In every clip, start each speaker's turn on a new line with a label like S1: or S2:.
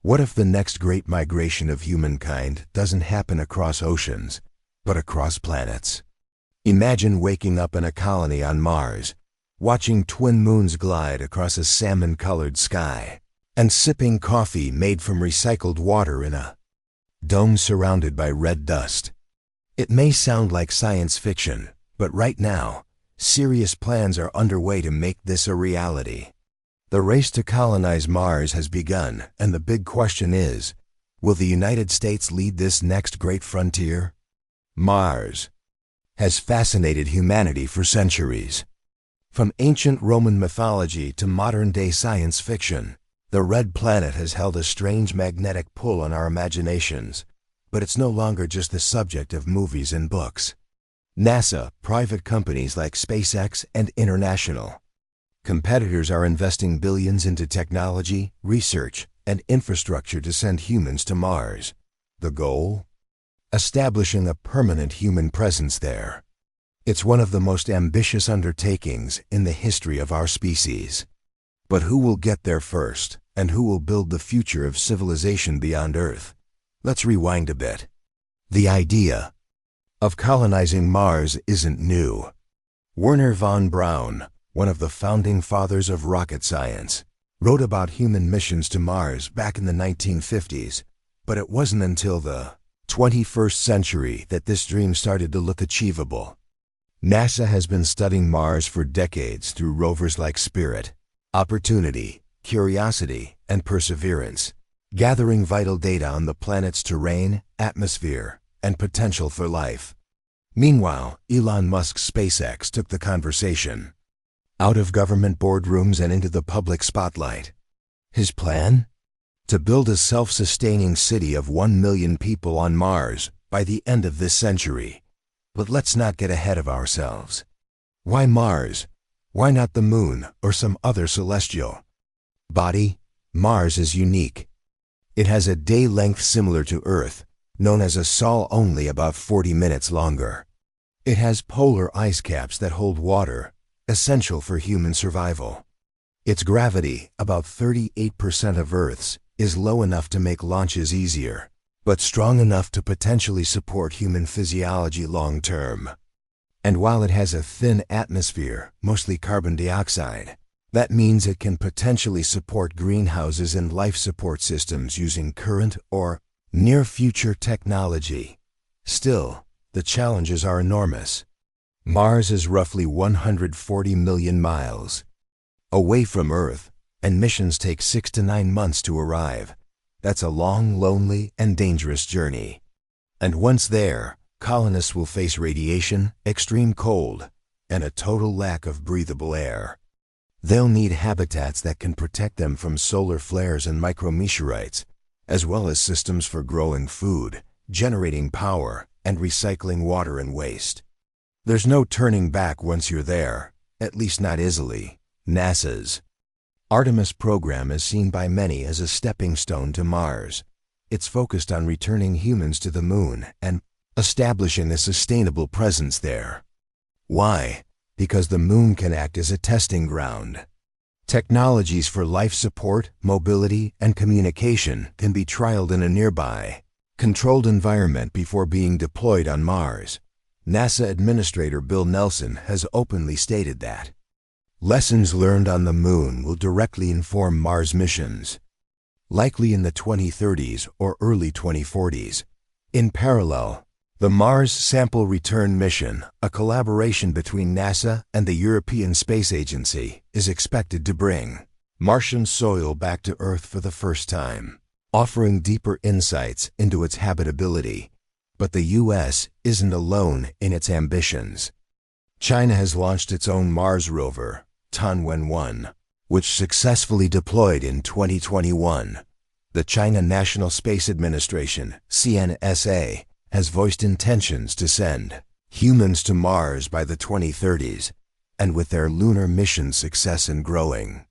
S1: What if the next great migration of humankind doesn't happen across oceans, but across planets? Imagine waking up in a colony on Mars, watching twin moons glide across a salmon-colored sky, and sipping coffee made from recycled water in a dome surrounded by red dust. It may sound like science fiction, but right now, serious plans are underway to make this a reality. The race to colonize Mars has begun, and the big question is, will the United States lead this next great frontier? Mars has fascinated humanity for centuries. From ancient Roman mythology to modern-day science fiction, the red planet has held a strange magnetic pull on our imaginations, but it's no longer just the subject of movies and books. NASA, private companies like SpaceX and international competitors are investing billions into technology, research, and infrastructure to send humans to Mars. The goal? Establishing a permanent human presence there. It's one of the most ambitious undertakings in the history of our species. But who will get there first, and who will build the future of civilization beyond Earth? Let's rewind a bit. The idea of colonizing Mars isn't new. Wernher von Braun, one of the founding fathers of rocket science, wrote about human missions to Mars back in the 1950s, but it wasn't until the 21st century that this dream started to look achievable. NASA has been studying Mars for decades through rovers like Spirit, Opportunity, Curiosity, and Perseverance, gathering vital data on the planet's terrain, atmosphere, and potential for life. Meanwhile, Elon Musk's SpaceX took the conversation out of government boardrooms and into the public spotlight. His plan? To build a self-sustaining city of 1 million people on Mars by the end of this century. But let's not get ahead of ourselves. Why Mars? Why not the Moon or some other celestial body? Mars is unique. It has a day length similar to Earth, known as a sol, only about 40 minutes longer. It has polar ice caps that hold water, essential for human survival. Its gravity, about 38% of Earth's, is low enough to make launches easier, but strong enough to potentially support human physiology long term. And while it has a thin atmosphere, mostly carbon dioxide, that means it can potentially support greenhouses and life support systems using current or near-future technology. Still, the challenges are enormous. Mars is roughly 140 million miles away from Earth, and missions take 6 to 9 months to arrive. That's a long, lonely, and dangerous journey. And once there, colonists will face radiation, extreme cold, and a total lack of breathable air. They'll need habitats that can protect them from solar flares and micrometeorites, as well as systems for growing food, generating power, and recycling water and waste. There's no turning back once you're there, at least not easily. NASA's Artemis program is seen by many as a stepping stone to Mars. It's focused on returning humans to the Moon and establishing a sustainable presence there. Why? Because the Moon can act as a testing ground. Technologies for life support, mobility, and communication can be trialed in a nearby, controlled environment before being deployed on Mars. NASA Administrator Bill Nelson has openly stated that lessons learned on the Moon will directly inform Mars missions, likely in the 2030s or early 2040s. In parallel, the Mars Sample Return Mission, a collaboration between NASA and the European Space Agency, is expected to bring Martian soil back to Earth for the first time, offering deeper insights into its habitability. But the U.S. isn't alone in its ambitions. China has launched its own Mars rover, Tianwen-1, which successfully deployed in 2021. The China National Space Administration, CNSA, has voiced intentions to send humans to Mars by the 2030s, and with their lunar mission success and growing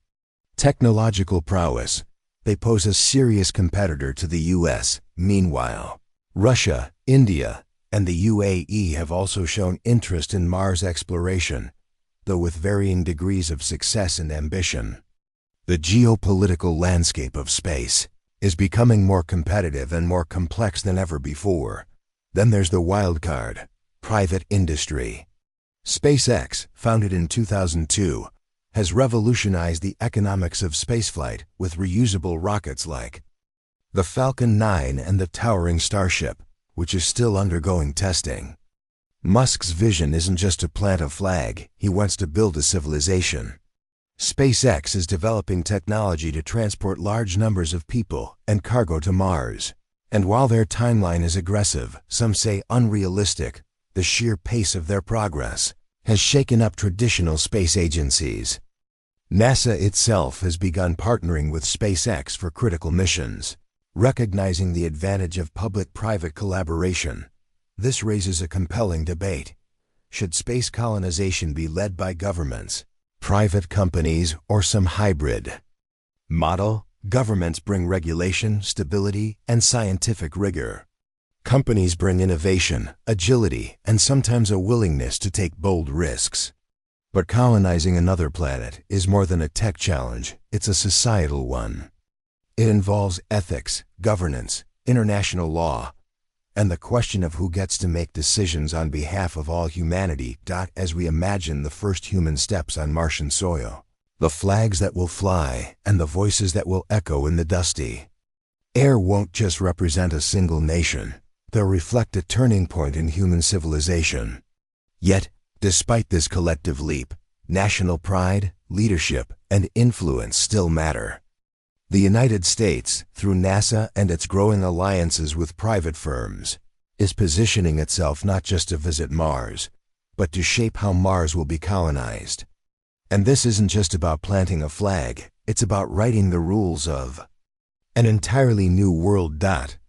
S1: technological prowess, they pose a serious competitor to the U.S. Meanwhile, Russia, India, and the UAE have also shown interest in Mars exploration, though with varying degrees of success and ambition. The geopolitical landscape of space is becoming more competitive and more complex than ever before. Then there's the wild card, private industry. SpaceX, founded in 2002, has revolutionized the economics of spaceflight with reusable rockets like the Falcon 9 and the towering Starship, which is still undergoing testing. Musk's vision isn't just to plant a flag, he wants to build a civilization. SpaceX is developing technology to transport large numbers of people and cargo to Mars. And while their timeline is aggressive, some say unrealistic, the sheer pace of their progress has shaken up traditional space agencies. NASA itself has begun partnering with SpaceX for critical missions. Recognizing the advantage of public-private collaboration, this raises a compelling debate. Should space colonization be led by governments, private companies, or some hybrid model? Governments bring regulation, stability, and scientific rigor. Companies bring innovation, agility, and sometimes a willingness to take bold risks. But colonizing another planet is more than a tech challenge, it's a societal one. It involves ethics, governance, international law, and the question of who gets to make decisions on behalf of all humanity. As we imagine the first human steps on Martian soil, the flags that will fly and the voices that will echo in the dusty air won't just represent a single nation, they'll reflect a turning point in human civilization. Yet, despite this collective leap, national pride, leadership, and influence still matter. The United States, through NASA and its growing alliances with private firms, is positioning itself not just to visit Mars, but to shape how Mars will be colonized. And this isn't just about planting a flag, it's about writing the rules of an entirely new world.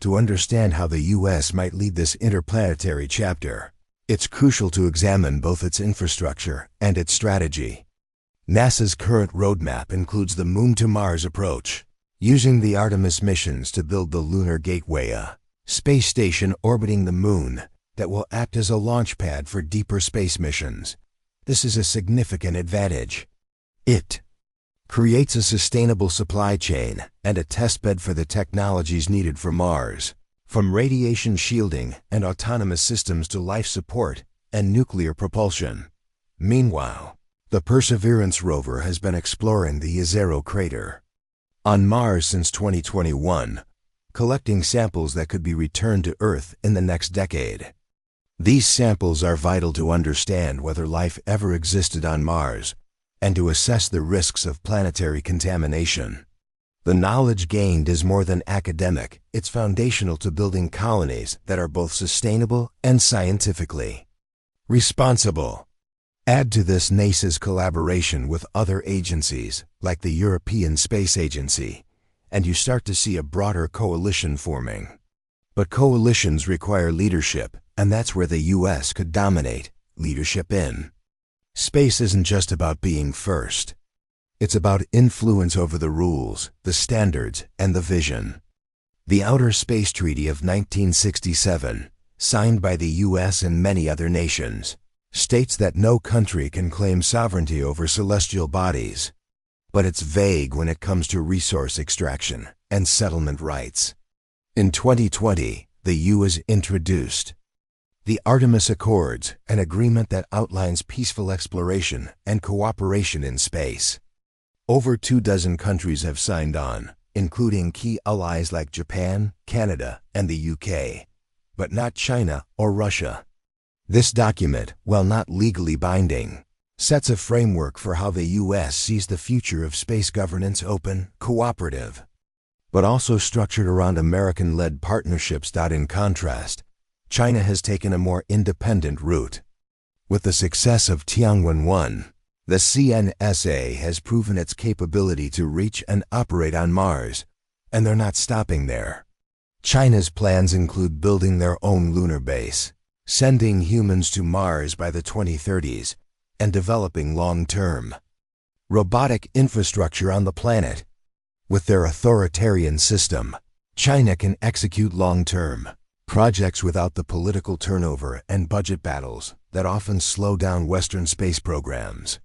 S1: To understand how the U.S. might lead this interplanetary chapter, it's crucial to examine both its infrastructure and its strategy. NASA's current roadmap includes the Moon to Mars approach, using the Artemis missions to build the Lunar Gateway, a space station orbiting the Moon that will act as a launch pad for deeper space missions. This is a significant advantage. It creates a sustainable supply chain and a testbed for the technologies needed for Mars, from radiation shielding and autonomous systems to life support and nuclear propulsion. Meanwhile, the Perseverance rover has been exploring the Jezero crater on Mars since 2021, collecting samples that could be returned to Earth in the next decade. These samples are vital to understand whether life ever existed on Mars and to assess the risks of planetary contamination. The knowledge gained is more than academic, it's foundational to building colonies that are both sustainable and scientifically responsible. Add to this NASA's collaboration with other agencies, like the European Space Agency, and you start to see a broader coalition forming. But coalitions require leadership, and that's where the U.S. could dominate. Leadership in space isn't just about being first. It's about influence over the rules, the standards, and the vision. The Outer Space Treaty of 1967, signed by the U.S. and many other nations, states that no country can claim sovereignty over celestial bodies. But it's vague when it comes to resource extraction and settlement rights. In 2020, the U.S. introduced the Artemis Accords, an agreement that outlines peaceful exploration and cooperation in space. Over 24 countries have signed on, including key allies like Japan, Canada, and the UK, but not China or Russia. This document, while not legally binding, sets a framework for how the U.S. sees the future of space governance: open, cooperative, but also structured around American-led partnerships. In contrast, China has taken a more independent route. With the success of Tiangwen-1, the CNSA has proven its capability to reach and operate on Mars, and they're not stopping there. China's plans include building their own lunar base, sending humans to Mars by the 2030s, and developing long-term robotic infrastructure on the planet. With their authoritarian system, China can execute long-term projects without the political turnover and budget battles that often slow down Western space programs.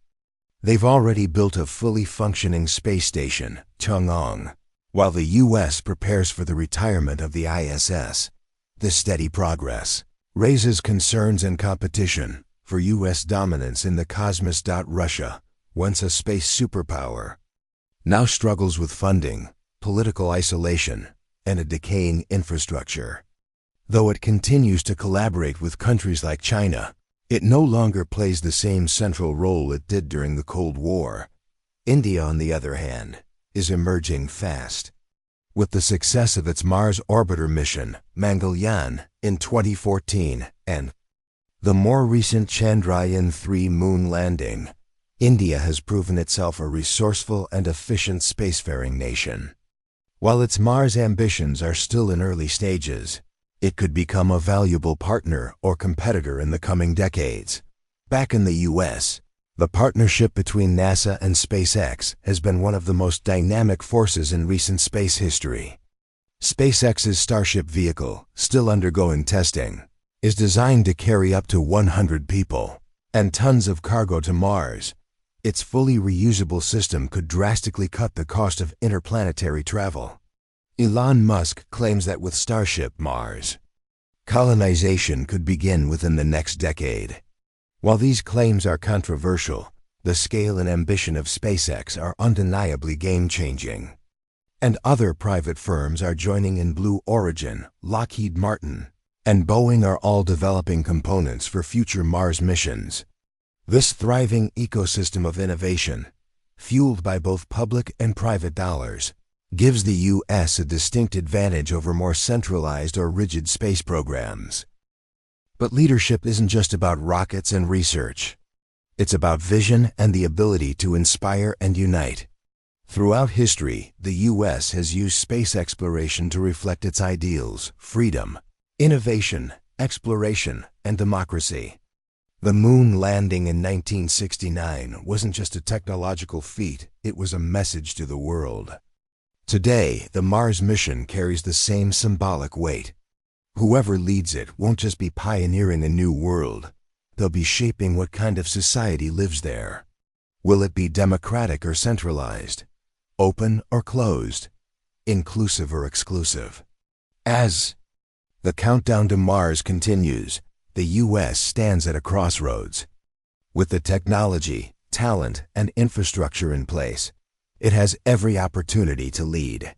S1: They've already built a fully functioning space station, Chang'e, While the U.S. prepares for the retirement of the ISS, this steady progress raises concerns and competition for U.S. dominance in the cosmos. Russia, once a space superpower, now struggles with funding, political isolation, and a decaying infrastructure. Though it continues to collaborate with countries like China, it no longer plays the same central role it did during the Cold War. India, on the other hand, is emerging fast. With the success of its Mars orbiter mission, Mangalyaan, in 2014, and the more recent Chandrayaan-3 moon landing, India has proven itself a resourceful and efficient spacefaring nation. While its Mars ambitions are still in early stages, it could become a valuable partner or competitor in the coming decades. Back in the U.S., the partnership between NASA and SpaceX has been one of the most dynamic forces in recent space history. SpaceX's Starship vehicle, still undergoing testing, is designed to carry up to 100 people and tons of cargo to Mars. Its fully reusable system could drastically cut the cost of interplanetary travel. Elon Musk claims that with Starship Mars, colonization could begin within the next decade. While these claims are controversial, the scale and ambition of SpaceX are undeniably game-changing. And other private firms are joining in. Blue Origin, Lockheed Martin, and Boeing are all developing components for future Mars missions. This thriving ecosystem of innovation, fueled by both public and private dollars, gives the U.S. a distinct advantage over more centralized or rigid space programs. But leadership isn't just about rockets and research. It's about vision and the ability to inspire and unite. Throughout history, the U.S. has used space exploration to reflect its ideals: freedom, innovation, exploration, and democracy. The moon landing in 1969 wasn't just a technological feat, it was a message to the world. Today, the Mars mission carries the same symbolic weight. Whoever leads it won't just be pioneering a new world, they'll be shaping what kind of society lives there. Will it be democratic or centralized? Open or closed? Inclusive or exclusive? As the countdown to Mars continues, the U.S. stands at a crossroads. With the technology, talent, and infrastructure in place, it has every opportunity to lead.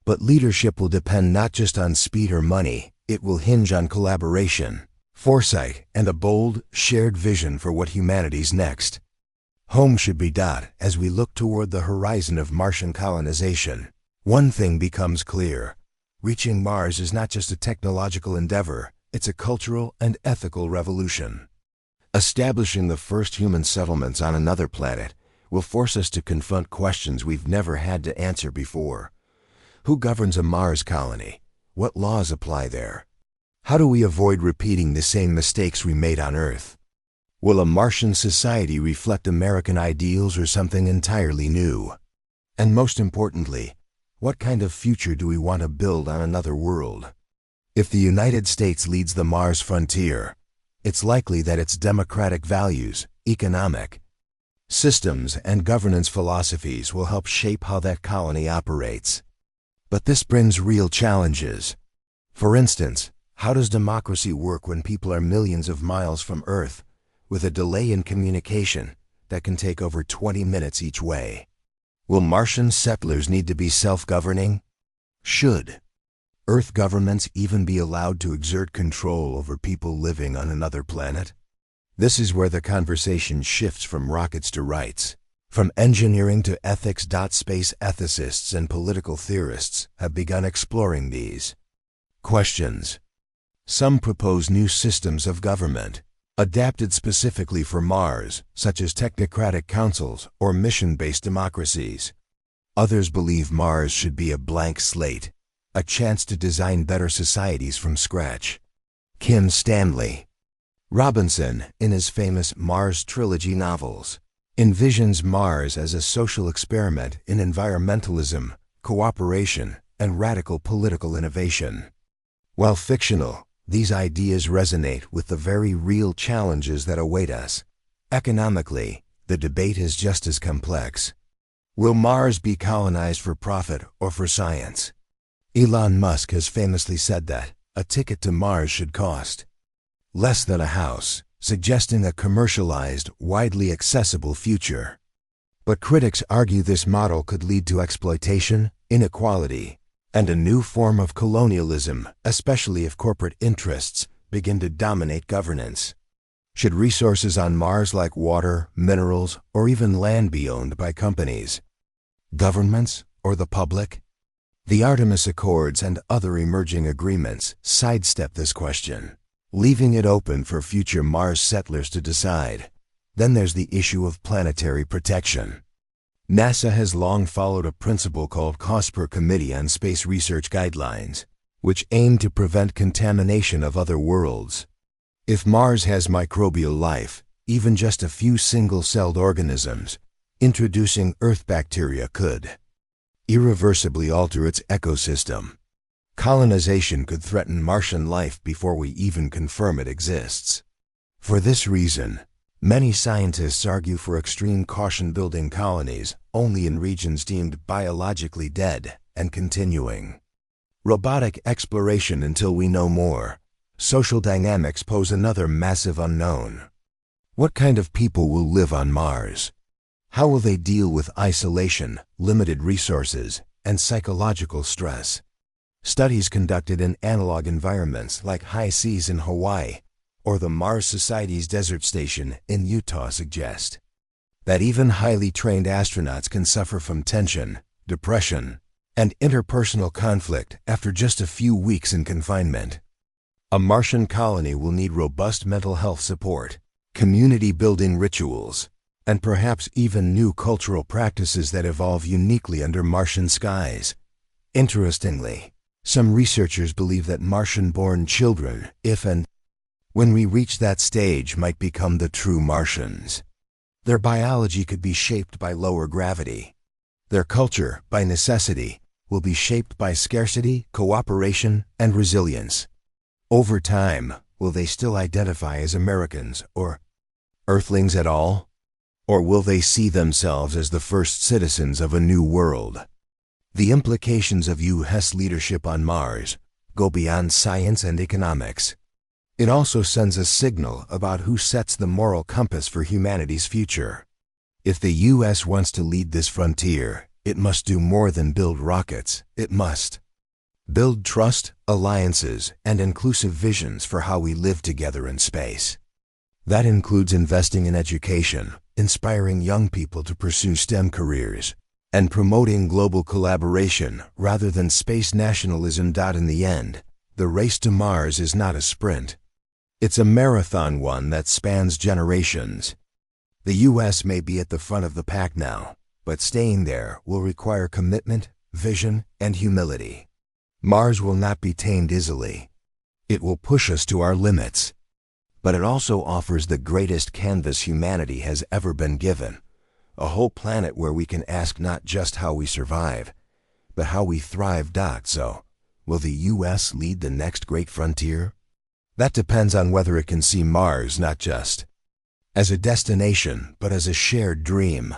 S1: But leadership will depend not just on speed or money, it will hinge on collaboration, foresight, and a bold, shared vision for what humanity's next. Home should be . As we look toward the horizon of Martian colonization, one thing becomes clear. Reaching Mars is not just a technological endeavor, it's a cultural and ethical revolution. Establishing the first human settlements on another planet will force us to confront questions we've never had to answer before. Who governs a Mars colony? What laws apply there? How do we avoid repeating the same mistakes we made on Earth? Will a Martian society reflect American ideals or something entirely new? And most importantly, what kind of future do we want to build on another world? If the United States leads the Mars frontier, it's likely that its democratic values, economic systems, and governance philosophies will help shape how that colony operates. But this brings real challenges. For instance, how does democracy work when people are millions of miles from Earth, with a delay in communication that can take over 20 minutes each way? Will Martian settlers need to be self-governing? Should Earth governments even be allowed to exert control over people living on another planet? This is where the conversation shifts from rockets to rights, from engineering to ethics. Space ethicists and political theorists have begun exploring these questions. Some propose new systems of government, adapted specifically for Mars, such as technocratic councils or mission-based democracies. Others believe Mars should be a blank slate, a chance to design better societies from scratch. Kim Stanley Robinson, in his famous Mars trilogy novels, envisions Mars as a social experiment in environmentalism, cooperation, and radical political innovation. While fictional, these ideas resonate with the very real challenges that await us. Economically, the debate is just as complex. Will Mars be colonized for profit or for science? Elon Musk has famously said that a ticket to Mars should cost less than a house, suggesting a commercialized, widely accessible future. But critics argue this model could lead to exploitation, inequality, and a new form of colonialism, especially if corporate interests begin to dominate governance. Should resources on Mars like water, minerals, or even land be owned by companies, governments, or the public? The Artemis Accords and other emerging agreements sidestep this question, leaving it open for future Mars settlers to decide. Then there's the issue of planetary protection. NASA has long followed a principle called Cost per Committee on Space Research Guidelines, which aim to prevent contamination of other worlds. If Mars has microbial life, even just a few single-celled organisms, introducing Earth bacteria could irreversibly alter its ecosystem. Colonization could threaten Martian life before we even confirm it exists. For this reason, many scientists argue for extreme caution building colonies only in regions deemed biologically dead and continuing. Robotic exploration until we know more. Social dynamics pose another massive unknown. What kind of people will live on Mars? How will they deal with isolation, limited resources, and psychological stress? Studies conducted in analog environments like high seas in Hawaii or the Mars Society's desert station in Utah suggest that even highly trained astronauts can suffer from tension, depression, and interpersonal conflict after just a few weeks in confinement. A Martian colony will need robust mental health support, community-building rituals, and perhaps even new cultural practices that evolve uniquely under Martian skies. Interestingly, some researchers believe that Martian-born children, if and when we reach that stage, might become the true Martians. Their biology could be shaped by lower gravity. Their culture, by necessity, will be shaped by scarcity, cooperation, and resilience. Over time, will they still identify as Americans or Earthlings at all? Or will they see themselves as the first citizens of a new world? The implications of U.S. leadership on Mars go beyond science and economics. It also sends a signal about who sets the moral compass for humanity's future. If the U.S. wants to lead this frontier, it must do more than build rockets. It must build trust, alliances, and inclusive visions for how we live together in space. That includes investing in education, inspiring young people to pursue STEM careers, and promoting global collaboration rather than space nationalism. In the end, the race to Mars is not a sprint. It's a marathon, one that spans generations. The U.S. may be at the front of the pack now, but staying there will require commitment, vision, and humility. Mars will not be tamed easily. It will push us to our limits. But it also offers the greatest canvas humanity has ever been given, a whole planet where we can ask not just how we survive, but how we thrive. So, will the U.S. lead the next great frontier? That depends on whether it can see Mars not just as a destination, but as a shared dream.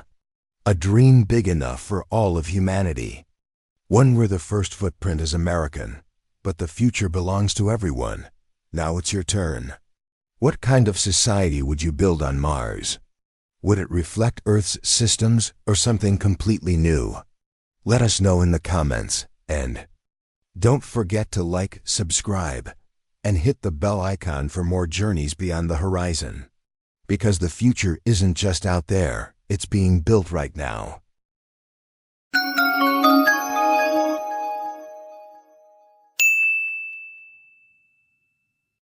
S1: A dream big enough for all of humanity. One where the first footprint is American, but the future belongs to everyone. Now it's your turn. What kind of society would you build on Mars? Would it reflect Earth's systems or something completely new? Let us know in the comments, and don't forget to like, subscribe, and hit the bell icon for more journeys beyond the horizon. Because the future isn't just out there, it's being built right now.